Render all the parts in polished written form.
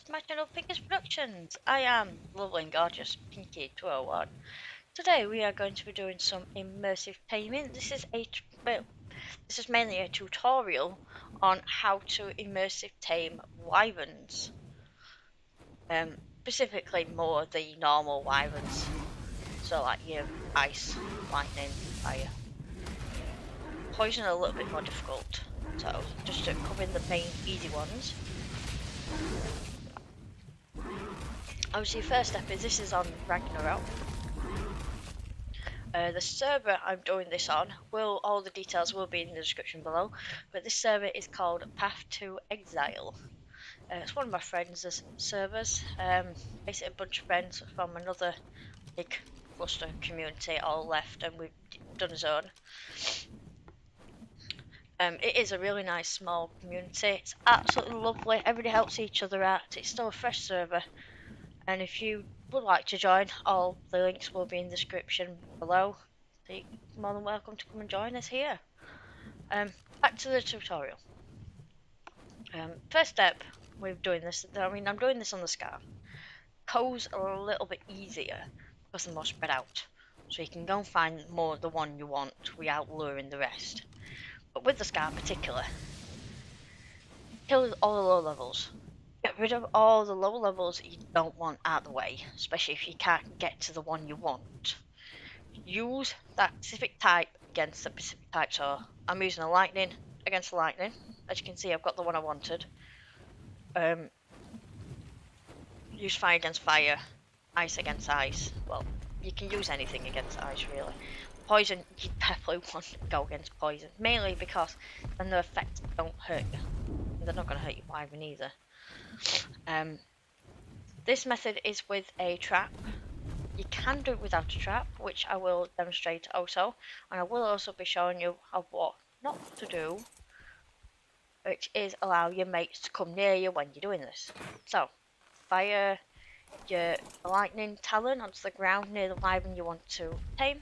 to my channel, Pinky's Productions. I am lovely and gorgeous Pinky201. Today we are going to be doing some immersive taming. This is mainly a tutorial on how to immersive tame wyverns. Specifically more the normal wyverns. So like your ice, lightning, fire. Poison are a little bit more difficult. So just to cover the main easy ones. Obviously, first step is this is on Ragnarok. The server I'm doing this on, all the details will be in the description below, but this server is called Path to Exile. It's one of my friends' servers, basically a bunch of friends from another big cluster community all left and we've done his own. It is a really nice small community, it's absolutely lovely, everybody helps each other out, it's still a fresh server. And if you would like to join, all the links will be in the description below. So you're more than welcome to come and join us here. Back to the tutorial. First step with doing this, I'm doing this on the scar. Coals are a little bit easier because they're more spread out. So you can go and find more of the one you want without luring the rest. But with the scar in particular, kill all the low levels. Get rid of all the low levels you don't want out of the way, especially if you can't get to the one you want. Use that specific type against the specific type, so I'm using a lightning against the lightning. As you can see, I've got the one I wanted. Use fire against fire, ice against ice. Well, you can use anything against ice, really. Poison, you definitely want to go against poison, mainly because then the effects don't hurt you. They're not going to hurt you wyvern either. This method is with a trap. You can do it without a trap, which I will demonstrate also, and I will also be showing you what not to do, which is allow your mates to come near you when you're doing this. So, fire your lightning talon onto the ground near the wyvern you want to tame.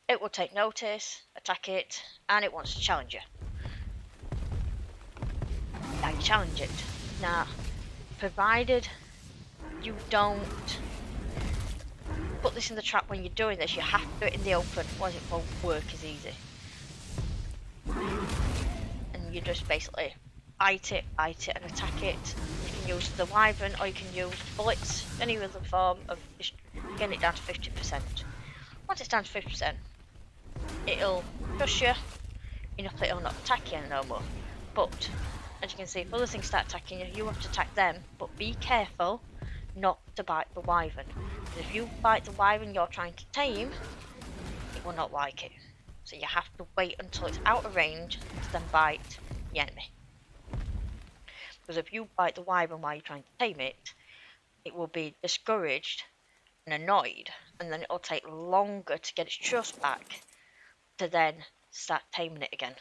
It will take notice, attack it, and it wants to challenge you. Now you challenge it. Now, provided you don't put this in the trap when you're doing this, you have to do it in the open, otherwise it won't work as easy. And you just basically bite it, and attack it. You can use the wyvern, or you can use bullets, any other form of getting it down to 50%. Once it's down to 50%, it'll crush you enough that it'll not attack you no more. But, as you can see, if other things start attacking you, you have to attack them, but be careful not to bite the wyvern. Because if you bite the wyvern you're trying to tame, it will not like it. So you have to wait until it's out of range to then bite the enemy. Because if you bite the wyvern while you're trying to tame it, it will be discouraged and annoyed, and then it'll take longer to get its trust back to then start taming it again.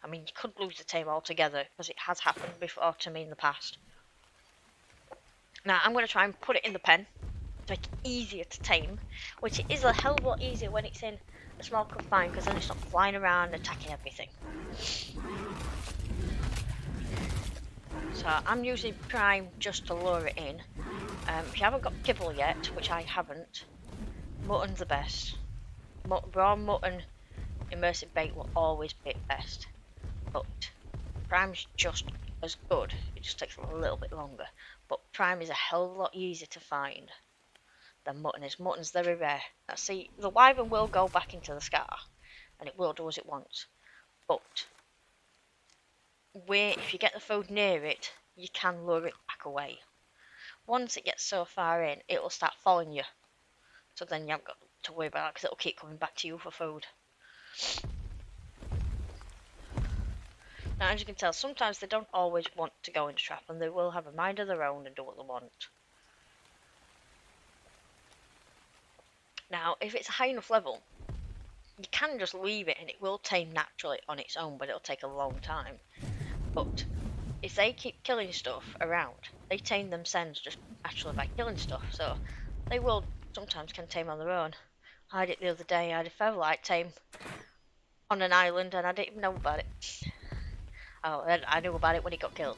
I mean, you could lose the tame altogether, because it has happened before to me in the past. Now, I'm going to try and put it in the pen to make it easier to tame, which it is a hell of a lot easier when it's in a small confine, because then it's not flying around attacking everything. So I'm using Prime just to lure it in. If you haven't got kibble yet, which I haven't, mutton's the best. Raw mutton immersive bait will always be best, but Prime's just as good, it just takes a little bit longer. But Prime is a hell of a lot easier to find than mutton is. Mutton's very rare. Now see, the wyvern will go back into the scar, and it will do as it wants, but if you get the food near it, you can lure it back away. Once it gets so far in, it will start following you, so then you haven't got to worry about it, because it'll keep coming back to you for food. Now, as you can tell, sometimes they don't always want to go into trap, and they will have a mind of their own and do what they want. Now, if it's a high enough level, you can just leave it and it will tame naturally on its own, but it'll take a long time. But if they keep killing stuff around, they tame themselves just naturally by killing stuff, so they will sometimes can tame on their own. I had it the other day. I had a featherlight tame on an island and I didn't even know about it. Oh, I knew about it when it got killed.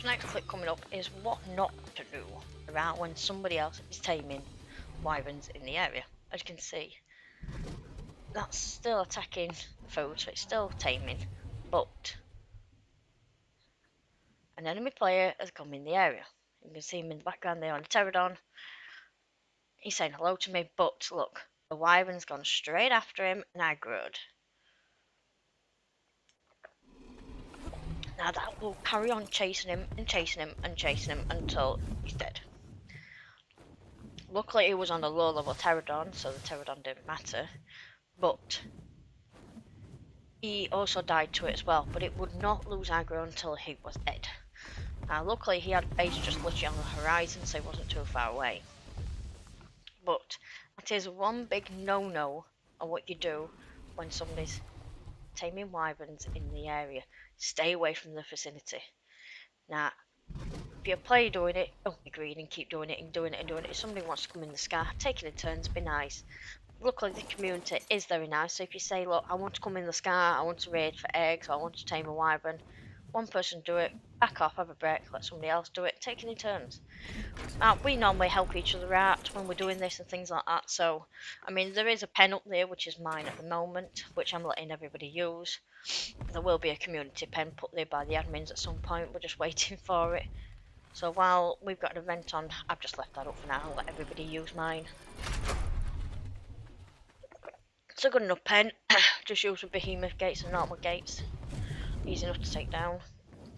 next clip coming up is what not to do around when somebody else is taming wyverns in the area. As you can see, that's still attacking food, so it's still taming, but an enemy player has come in the area. You can see him in the background there on a pterodon. He's saying hello to me, but look, the wyvern's gone straight after him and aggroed. Now that will carry on chasing him and chasing him and chasing him until he's dead. Luckily he was on a low level pterodon, so the pterodon didn't matter, but he also died to it as well, but it would not lose aggro until he was dead. Now luckily he had a base just literally on the horizon, so he wasn't too far away. But that is one big no-no on what you do when somebody's taming wyverns in the area. Stay away from the vicinity. Now, if you're a player doing it, don't be greedy and keep doing it and doing it and doing it. If somebody wants to come in the sky, take it in turns, be nice. Luckily, the community is very nice, so if you say, look, I want to come in the sky, I want to raid for eggs, or I want to tame a wyvern, one person do it, back off, have a break, let somebody else do it, take it in turns. We normally help each other out when we're doing this and things like that, so, I mean, there is a pen up there, which is mine at the moment, which I'm letting everybody use. There will be a community pen put there by the admins at some point, we're just waiting for it. So while we've got an event on, I've just left that up for now, I'll let everybody use mine. It's a good enough pen, just use with behemoth gates and normal gates. Easy enough to take down.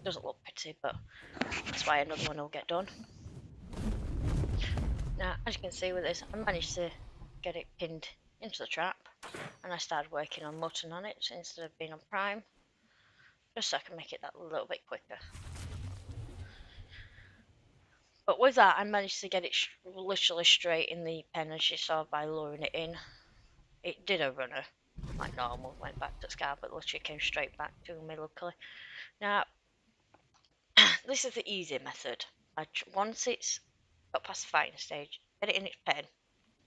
Doesn't look pretty, but that's why another one will get done. Now, as you can see with this, I managed to get it pinned into the trap, and I started working on mutton on it instead of being on prime, just so I can make it that little bit quicker. But with that, I managed to get it literally straight in the pen, as you saw by luring it in. It did a runner, like normal, went back to Scar, but literally came straight back to me, luckily. Now, this is the easy method. Once it's got past the fighting stage, get it in its pen.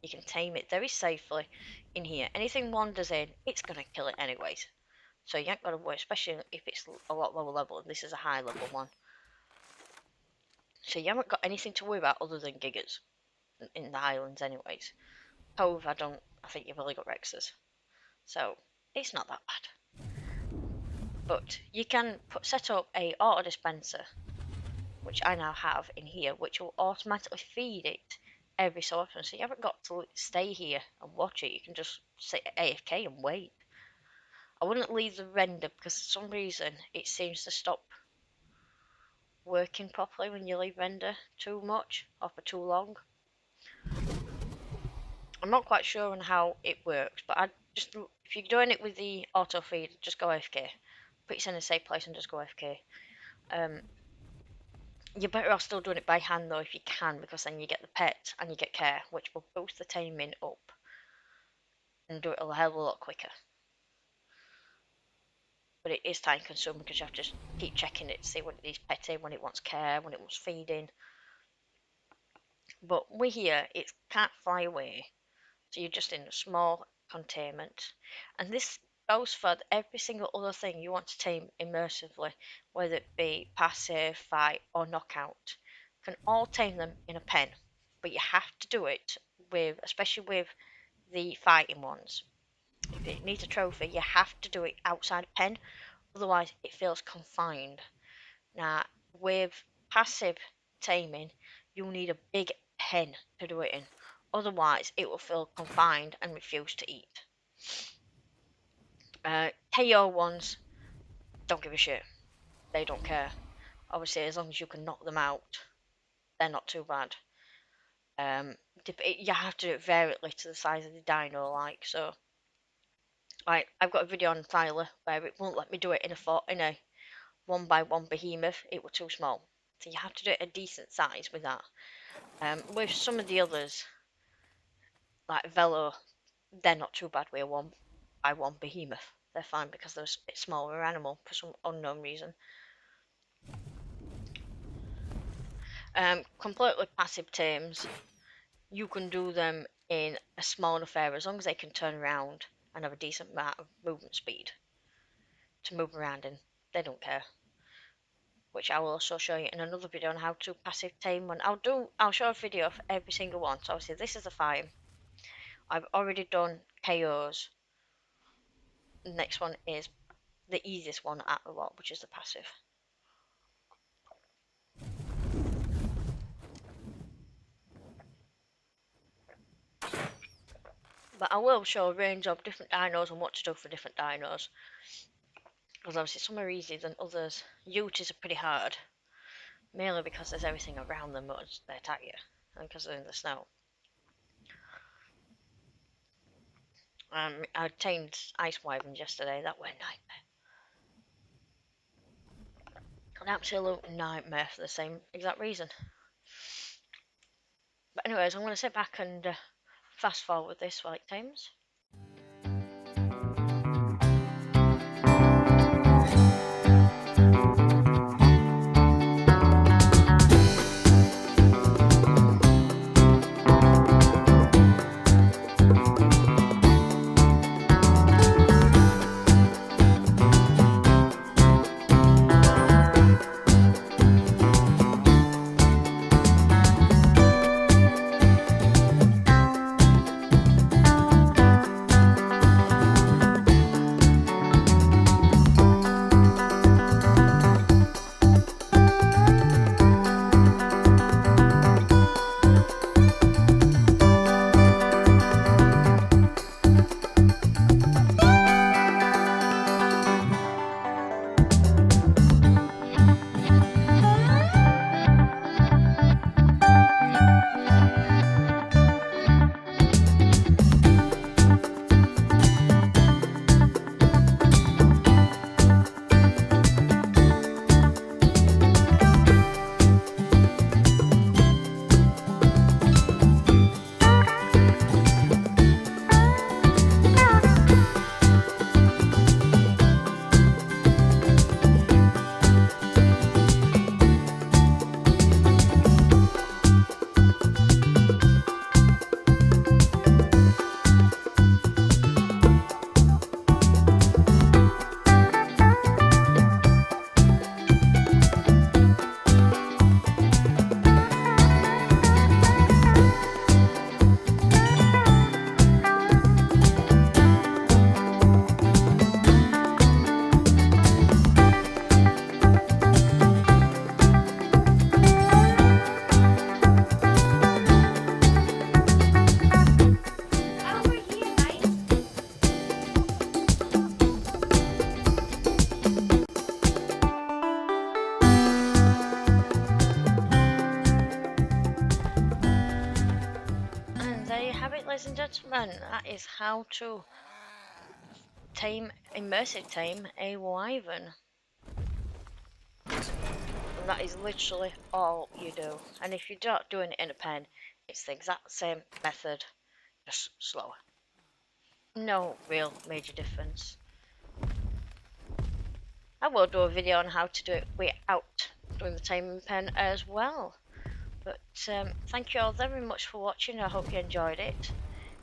You can tame it very safely in here. Anything wanders in, it's going to kill it anyways. So you ain't got to worry, especially if it's a lot lower level. This is a high level one. So you haven't got anything to worry about other than gigas in the Highlands anyways. Cove, I think you've only got Rexes. So it's not that bad. But you can set up a auto dispenser, which I now have in here, which will automatically feed it every so often. So you haven't got to stay here and watch it. You can just sit AFK and wait. I wouldn't leave the render because for some reason it seems to stop working properly when you leave render too much or for too long. I'm not quite sure on how it works, but if you're doing it with the auto feed, just go AFK. Put yourself in a safe place and just go AFK. You're better off still doing it by hand though if you can, because then you get the pet and you get care, which will boost the taming up and do it a hell of a lot quicker. But it is time consuming because you have to keep checking it to see when it needs petting, when it wants care, when it wants feeding. But we here, it can't fly away, so you're just in a small containment. And this goes for every single other thing you want to tame immersively, whether it be passive, fight, or knockout. You can all tame them in a pen, but you have to do it with, especially with the fighting ones. If it needs a trophy, you have to do it outside a pen, otherwise it feels confined. Now, with passive taming, you'll need a big pen to do it in, otherwise it will feel confined and refuse to eat. KO ones don't give a shit. They don't care. Obviously, as long as you can knock them out, they're not too bad. You have to do it variably to the size of the dino, like so. I've got a video on Tyler where it won't let me do it in a 1x1 behemoth. It was too small, so you have to do it a decent size with that. With some of the others, like Velo, they're not too bad with a 1x1 behemoth. They're fine because they're a bit smaller animal for some unknown reason. Completely passive tames, you can do them in a small enough area as long as they can turn around and have a decent amount of movement speed to move around in. They don't care. which I will also show you in another video on how to passive tame one. I'll show a video for every single one. So obviously this is the farm. I've already done KOs. The next one is the easiest one at the lot, which is the passive. But I will show a range of different dinos and what to do for different dinos. Because obviously some are easier than others. Utis are pretty hard. Mainly because there's everything around them once they attack you. And because they're in the snow. I tamed ice wyverns yesterday. That were a nightmare. An absolute nightmare for the same exact reason. But anyways, I'm going to sit back and fast forward this while it tames. Ladies and gentlemen, that is how to immersive tame a wyvern. And that is literally all you do. And if you're not doing it in a pen, it's the exact same method, just slower. No real major difference. I will do a video on how to do it without doing the taming pen as well. But thank you all very much for watching. I hope you enjoyed it.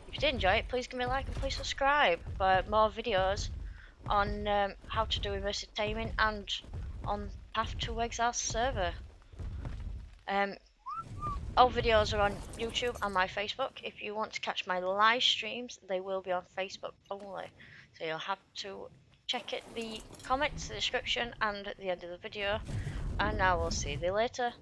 If you did enjoy it, please give me a like and please subscribe for more videos on how to do immersive taming and on Path to Exile server. All videos are on YouTube and my Facebook. If you want to catch my live streams, they will be on Facebook only. So you'll have to check it, the comments, the description, and at the end of the video. And I will see you later.